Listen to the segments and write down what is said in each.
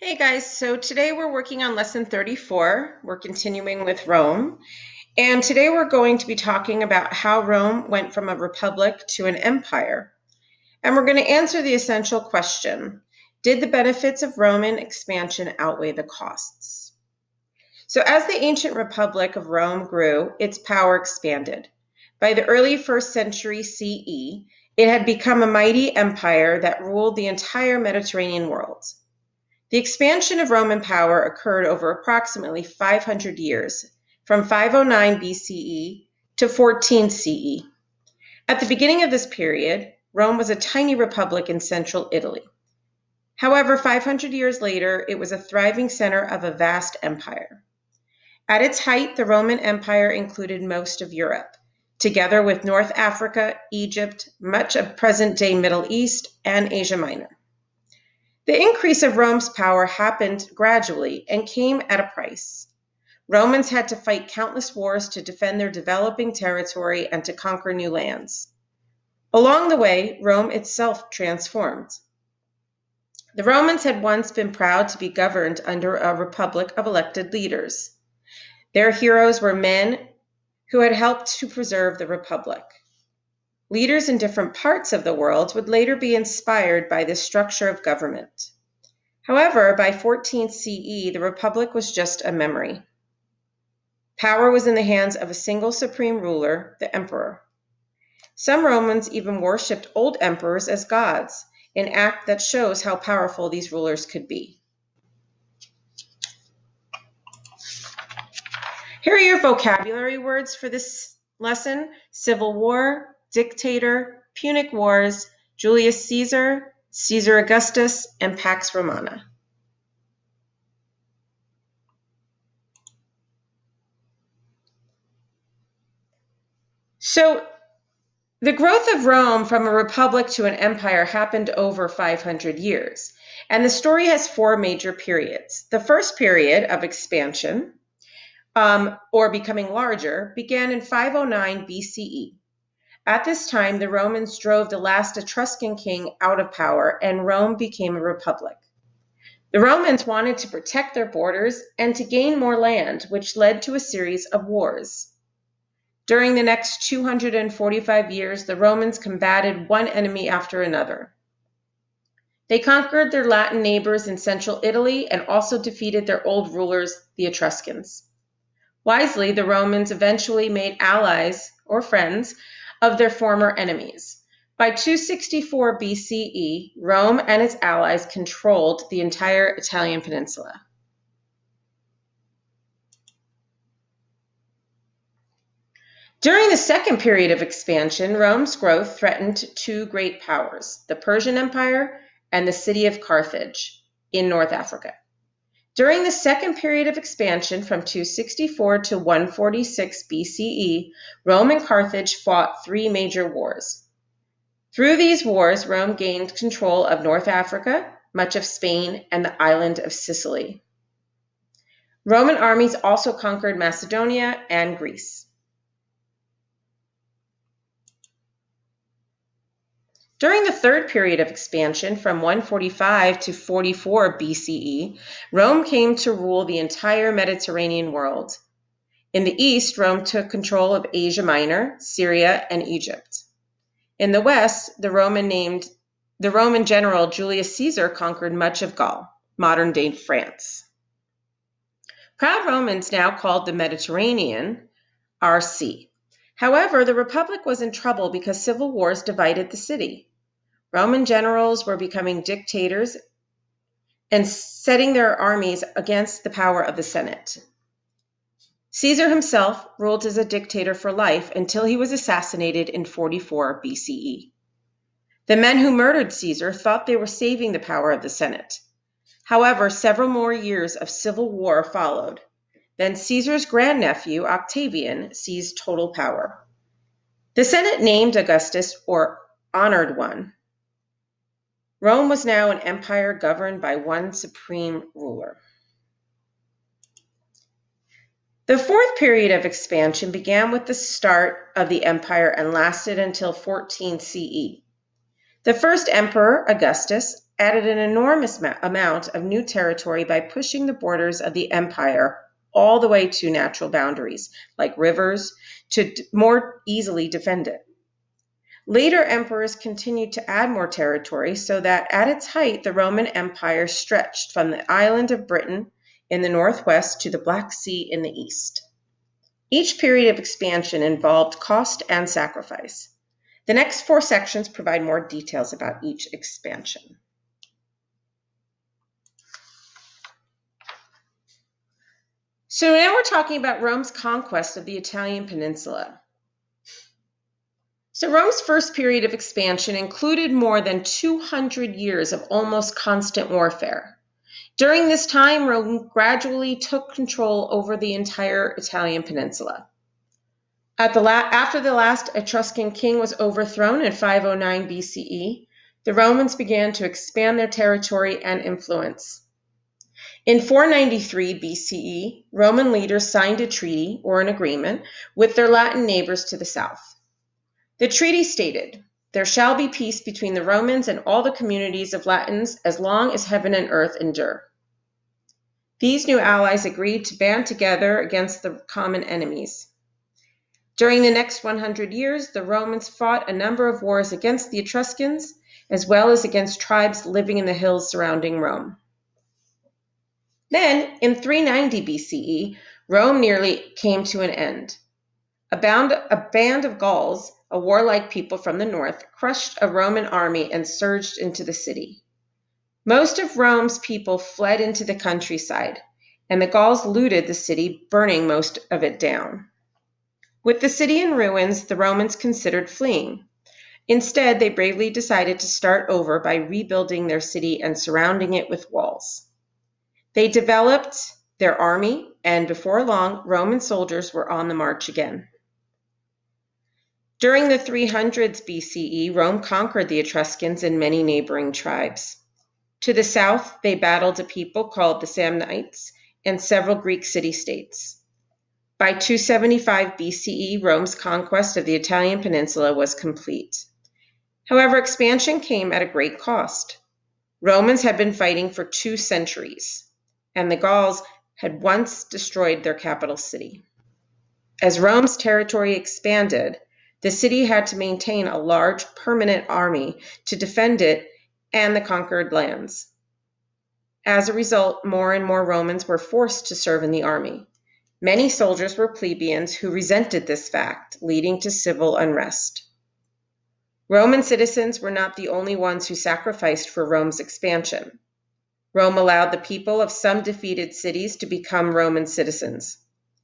Hey guys, so today we're working on lesson 34. We're continuing with Rome. And today we're going to be talking about how Rome went from a republic to an empire. And we're going to answer the essential question: did the benefits of Roman expansion outweigh the costs? So, as the ancient republic of Rome grew, its power expanded. By the early 1st century CE, it had become a mighty empire that ruled the entire Mediterranean world. The expansion of Roman power occurred over approximately 500 years, from 509 BCE to 14 CE. At the beginning of this period, Rome was a tiny republic in central Italy. However, 500 years later, it was a thriving center of a vast empire. At its height, the Roman Empire included most of Europe, together with North Africa, Egypt, much of present-day Middle East, and Asia Minor. The increase of Rome's power happened gradually and came at a price. Romans had to fight countless wars to defend their developing territory and to conquer new lands. Along the way, Rome itself transformed. The Romans had once been proud to be governed under a republic of elected leaders. Their heroes were men who had helped to preserve the republic. Leaders in different parts of the world would later be inspired by this structure of government. However, by 14 CE, the republic was just a memory. Power was in the hands of a single supreme ruler, the emperor. Some Romans even worshipped old emperors as gods, an act that shows how powerful these rulers could be. Here are your vocabulary words for this lesson: civil war, dictator, Punic Wars, Julius Caesar, Caesar Augustus, and Pax Romana. So, the growth of Rome from a republic to an empire happened over 500 years, and the story has four major periods. The first period of expansion, or becoming larger, began in 509 BCE. At this time, the Romans drove the last Etruscan king out of power, and Rome became a republic. The Romans wanted to protect their borders and to gain more land, which led to a series of wars. During the next 245 years, the Romans combated one enemy after another. They conquered their Latin neighbors in central Italy and also defeated their old rulers, the Etruscans. Wisely, the Romans eventually made allies or friends of their former enemies. By 264 BCE, Rome and its allies controlled the entire Italian peninsula. During the second period of expansion, Rome's growth threatened two great powers, the Persian Empire and the city of Carthage in North Africa. During the second period of expansion from 264 to 146 BCE, Rome and Carthage fought three major wars. Through these wars, Rome gained control of North Africa, much of Spain, and the island of Sicily. Roman armies also conquered Macedonia and Greece. During the third period of expansion, from 145 to 44 BCE, Rome came to rule the entire Mediterranean world. In the east, Rome took control of Asia Minor, Syria, and Egypt. In the west, the Roman general Julius Caesar conquered much of Gaul, modern-day France. Proud Romans now called the Mediterranean our sea. However, the Republic was in trouble because civil wars divided the city. Roman generals were becoming dictators and setting their armies against the power of the Senate. Caesar himself ruled as a dictator for life until he was assassinated in 44 BCE. The men who murdered Caesar thought they were saving the power of the Senate. However, several more years of civil war followed. Then Caesar's grandnephew, Octavian, seized total power. The Senate named Augustus, or honored one. Rome was now an empire governed by one supreme ruler. The fourth period of expansion began with the start of the empire and lasted until 14 CE. The first emperor, Augustus, added an enormous amount of new territory by pushing the borders of the empire all the way to natural boundaries, like rivers, to more easily defend it. Later emperors continued to add more territory so that at its height, the Roman Empire stretched from the island of Britain in the northwest to the Black Sea in the east. Each period of expansion involved cost and sacrifice. The next 4 sections provide more details about each expansion. So now we're talking about Rome's conquest of the Italian peninsula. So Rome's first period of expansion included more than 200 years of almost constant warfare. During this time, Rome gradually took control over the entire Italian peninsula. After the last Etruscan king was overthrown in 509 BCE, the Romans began to expand their territory and influence. In 493 BCE, Roman leaders signed a treaty, or an agreement, with their Latin neighbors to the south. The treaty stated, "There shall be peace between the Romans and all the communities of Latins as long as heaven and earth endure." These new allies agreed to band together against the common enemies. During the next 100 years, the Romans fought a number of wars against the Etruscans, as well as against tribes living in the hills surrounding Rome. Then, in 390 BCE, Rome nearly came to an end. A band of Gauls, a warlike people from the north, crushed a Roman army and surged into the city. Most of Rome's people fled into the countryside, and the Gauls looted the city, burning most of it down. With the city in ruins, the Romans considered fleeing. Instead, they bravely decided to start over by rebuilding their city and surrounding it with walls. They developed their army, and before long, Roman soldiers were on the march again. During the 300s BCE, Rome conquered the Etruscans and many neighboring tribes. To the south, they battled a people called the Samnites and several Greek city-states. By 275 BCE, Rome's conquest of the Italian peninsula was complete. However, expansion came at a great cost. Romans had been fighting for 2 centuries, and the Gauls had once destroyed their capital city. As Rome's territory expanded, the city had to maintain a large permanent army to defend it and the conquered lands. As a result, more and more Romans were forced to serve in the army. Many soldiers were plebeians who resented this fact, leading to civil unrest. Roman citizens were not the only ones who sacrificed for Rome's expansion. Rome allowed the people of some defeated cities to become Roman citizens.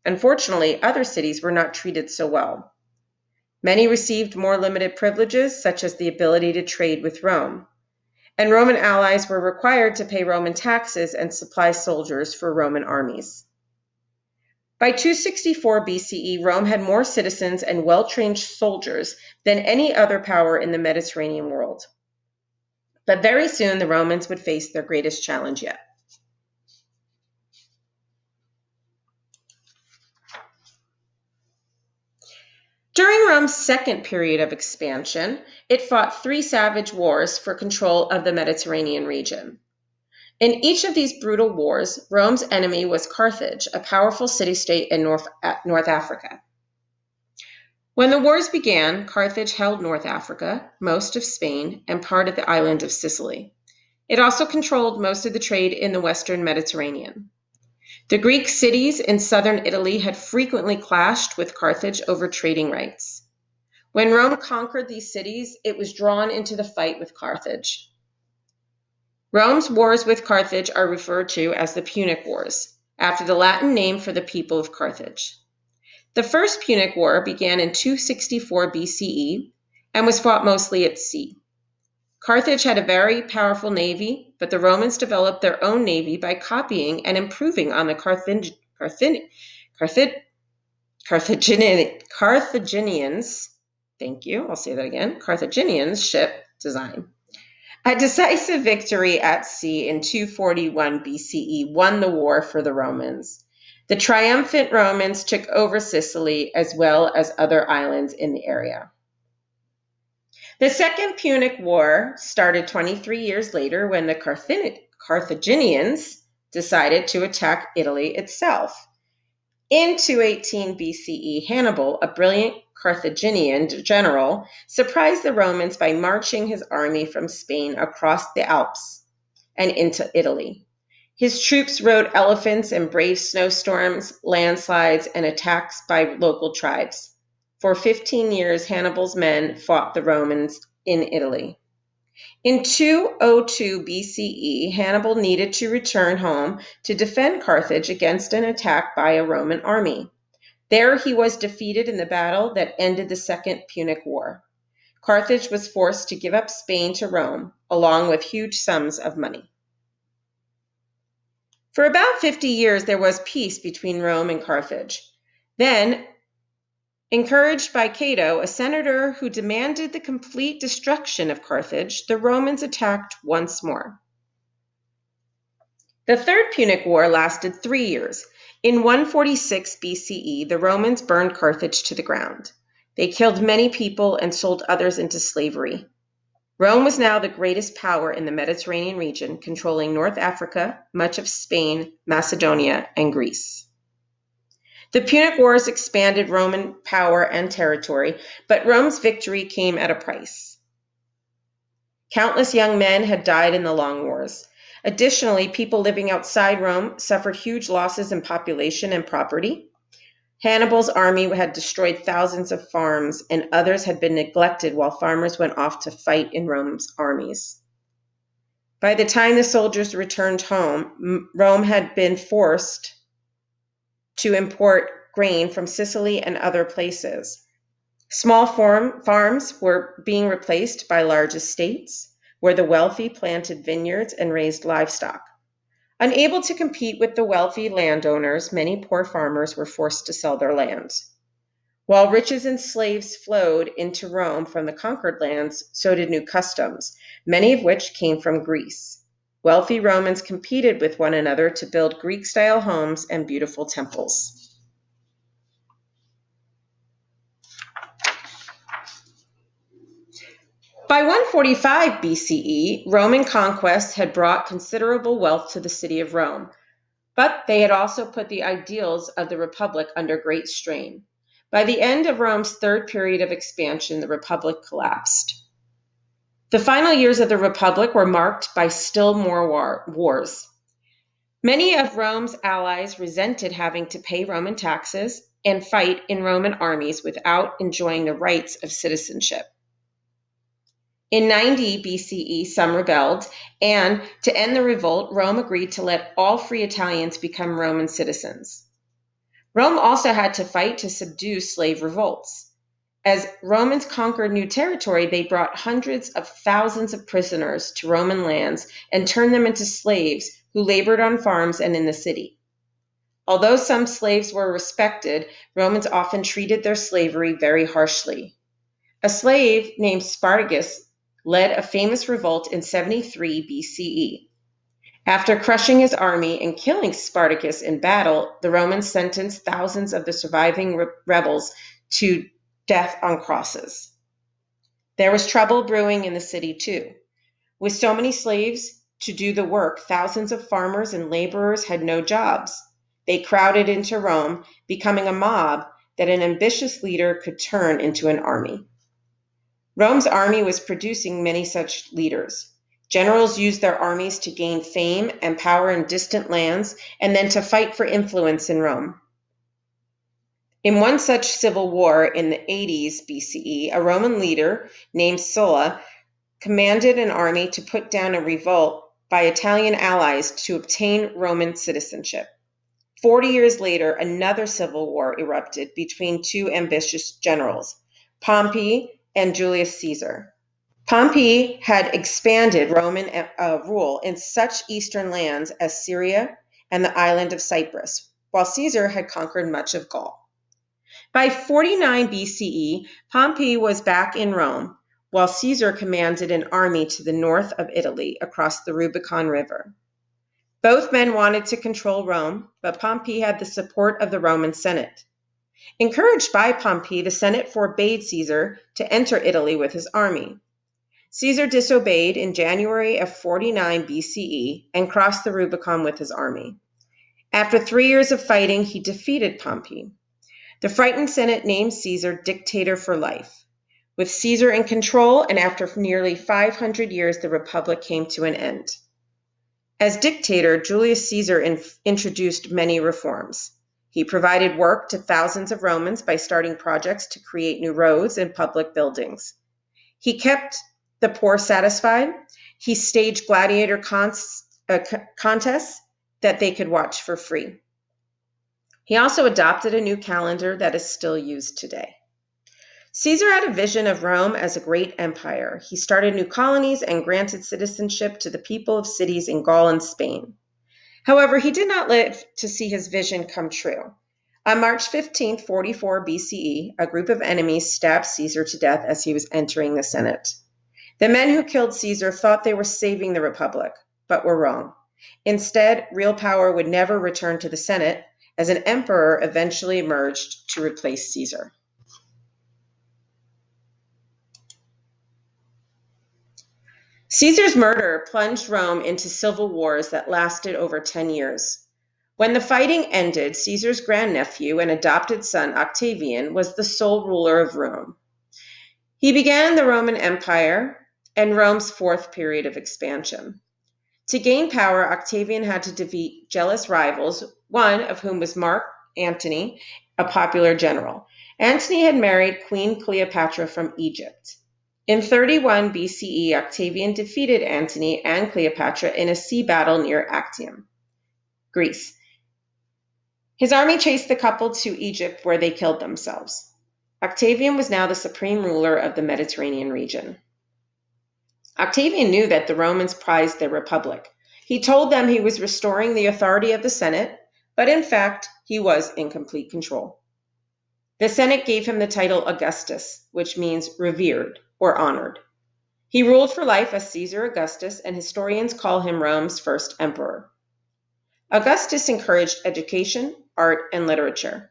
Unfortunately, other cities were not treated so well. Many received more limited privileges, such as the ability to trade with Rome. And Roman allies were required to pay Roman taxes and supply soldiers for Roman armies. By 264 BCE, Rome had more citizens and well-trained soldiers than any other power in the Mediterranean world. But very soon, the Romans would face their greatest challenge yet. During Rome's second period of expansion, it fought 3 savage wars for control of the Mediterranean region. In each of these brutal wars, Rome's enemy was Carthage, a powerful city-state in North Africa. When the wars began, Carthage held North Africa, most of Spain, and part of the island of Sicily. It also controlled most of the trade in the Western Mediterranean. The Greek cities in southern Italy had frequently clashed with Carthage over trading rights. When Rome conquered these cities, it was drawn into the fight with Carthage. Rome's wars with Carthage are referred to as the Punic Wars, after the Latin name for the people of Carthage. The First Punic War began in 264 BCE and was fought mostly at sea. Carthage had a very powerful navy, but the Romans developed their own navy by copying and improving on the Carthaginians' ship design. A decisive victory at sea in 241 BCE won the war for the Romans. The triumphant Romans took over Sicily as well as other islands in the area. The Second Punic War started 23 years later when the Carthaginians decided to attack Italy itself. In 218 BCE, Hannibal, a brilliant Carthaginian general, surprised the Romans by marching his army from Spain across the Alps and into Italy. His troops rode elephants and braved snowstorms, landslides, and attacks by local tribes. For 15 years, Hannibal's men fought the Romans in Italy. In 202 BCE, Hannibal needed to return home to defend Carthage against an attack by a Roman army. There he was defeated in the battle that ended the Second Punic War. Carthage was forced to give up Spain to Rome, along with huge sums of money. For about 50 years, there was peace between Rome and Carthage. Then, encouraged by Cato, a senator who demanded the complete destruction of Carthage, the Romans attacked once more. The Third Punic War lasted 3 years. In 146 BCE, the Romans burned Carthage to the ground. They killed many people and sold others into slavery. Rome was now the greatest power in the Mediterranean region, controlling North Africa, much of Spain, Macedonia, and Greece. The Punic Wars expanded Roman power and territory, but Rome's victory came at a price. Countless young men had died in the long wars. Additionally, people living outside Rome suffered huge losses in population and property. Hannibal's army had destroyed thousands of farms, and others had been neglected while farmers went off to fight in Rome's armies. By the time the soldiers returned home, Rome had been forced to import grain from Sicily and other places. Small farms were being replaced by large estates, where the wealthy planted vineyards and raised livestock. Unable to compete with the wealthy landowners, many poor farmers were forced to sell their lands. While riches and slaves flowed into Rome from the conquered lands, so did new customs, many of which came from Greece. Wealthy Romans competed with one another to build Greek-style homes and beautiful temples. By 145 BCE, Roman conquest had brought considerable wealth to the city of Rome, but they had also put the ideals of the Republic under great strain. By the end of Rome's third period of expansion, the Republic collapsed. The final years of the Republic were marked by still more wars. Many of Rome's allies resented having to pay Roman taxes and fight in Roman armies without enjoying the rights of citizenship. In 90 BCE, some rebelled, and to end the revolt, Rome agreed to let all free Italians become Roman citizens. Rome also had to fight to subdue slave revolts. As Romans conquered new territory, they brought hundreds of thousands of prisoners to Roman lands and turned them into slaves who labored on farms and in the city. Although some slaves were respected, Romans often treated their slavery very harshly. A slave named Spartacus led a famous revolt in 73 BCE. After crushing his army and killing Spartacus in battle, the Romans sentenced thousands of the surviving rebels to death on crosses. There was trouble brewing in the city too. With so many slaves to do the work, thousands of farmers and laborers had no jobs. They crowded into Rome, becoming a mob that an ambitious leader could turn into an army. Rome's army was producing many such leaders. Generals used their armies to gain fame and power in distant lands and then to fight for influence in Rome. In one such civil war in the 80s BCE, a Roman leader named Sulla commanded an army to put down a revolt by Italian allies to obtain Roman citizenship. 40 years later, another civil war erupted between two ambitious generals, Pompey and Julius Caesar. Pompey had expanded Roman rule in such eastern lands as Syria and the island of Cyprus, while Caesar had conquered much of Gaul. By 49 BCE, Pompey was back in Rome, while Caesar commanded an army to the north of Italy across the Rubicon River. Both men wanted to control Rome, but Pompey had the support of the Roman Senate. Encouraged by Pompey, the Senate forbade Caesar to enter Italy with his army. Caesar disobeyed in January of 49 BCE and crossed the Rubicon with his army. After 3 years of fighting, he defeated Pompey. The frightened Senate named Caesar dictator for life. With Caesar in control, and after nearly 500 years, the Republic came to an end. As dictator, Julius Caesar introduced many reforms. He provided work to thousands of Romans by starting projects to create new roads and public buildings. He kept the poor satisfied. He staged gladiator contests that they could watch for free. He also adopted a new calendar that is still used today. Caesar had a vision of Rome as a great empire. He started new colonies and granted citizenship to the people of cities in Gaul and Spain. However, he did not live to see his vision come true. On March 15, 44 BCE, a group of enemies stabbed Caesar to death as he was entering the Senate. The men who killed Caesar thought they were saving the Republic, but were wrong. Instead, real power would never return to the Senate, as an emperor eventually emerged to replace Caesar. Caesar's murder plunged Rome into civil wars that lasted over 10 years. When the fighting ended, Caesar's grandnephew and adopted son Octavian was the sole ruler of Rome. He began the Roman Empire and Rome's fourth period of expansion. To gain power, Octavian had to defeat jealous rivals, one of whom was Mark Antony, a popular general. Antony had married Queen Cleopatra from Egypt. In 31 BCE, Octavian defeated Antony and Cleopatra in a sea battle near Actium, Greece. His army chased the couple to Egypt, where they killed themselves. Octavian was now the supreme ruler of the Mediterranean region. Octavian knew that the Romans prized their republic. He told them he was restoring the authority of the Senate, but in fact, he was in complete control. The Senate gave him the title Augustus, which means revered or honored. He ruled for life as Caesar Augustus, and historians call him Rome's first emperor. Augustus encouraged education, art, and literature.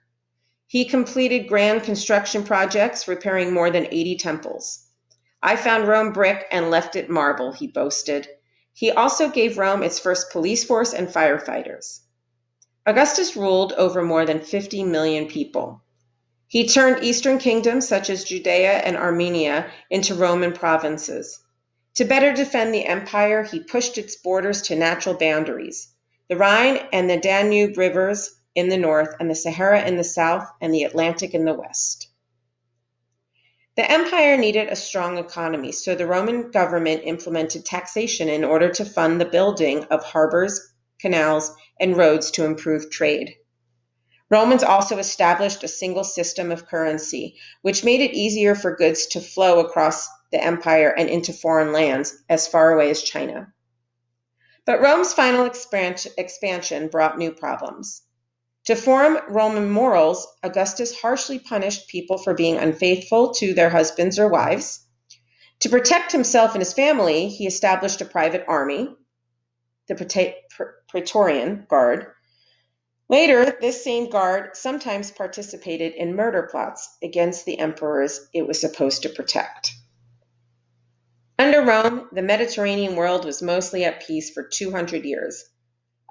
He completed grand construction projects, repairing more than 80 temples. "I found Rome brick and left it marble," he boasted. He also gave Rome its first police force and firefighters. Augustus ruled over more than 50 million people. He turned eastern kingdoms such as Judea and Armenia into Roman provinces. To better defend the empire, he pushed its borders to natural boundaries: the Rhine and the Danube rivers in the north, and the Sahara in the south, and the Atlantic in the west. The empire needed a strong economy, so the Roman government implemented taxation in order to fund the building of harbors, canals, and roads to improve trade. Romans also established a single system of currency, which made it easier for goods to flow across the empire and into foreign lands as far away as China. But Rome's final expansion brought new problems. To form Roman morals, Augustus harshly punished people for being unfaithful to their husbands or wives. To protect himself and his family, he established a private army, the Praetorian Guard. Later, this same guard sometimes participated in murder plots against the emperors it was supposed to protect. Under Rome, the Mediterranean world was mostly at peace for 200 years,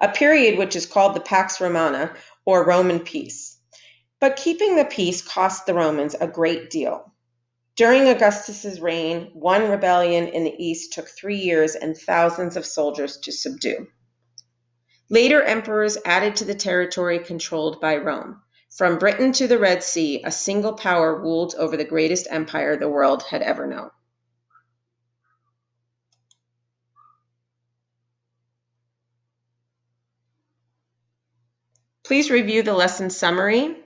a period which is called the Pax Romana, or Roman peace. But keeping the peace cost the Romans a great deal. During Augustus's reign, one rebellion in the east took 3 years and thousands of soldiers to subdue. Later emperors added to the territory controlled by Rome. From Britain to the Red Sea, a single power ruled over the greatest empire the world had ever known. Please review the lesson summary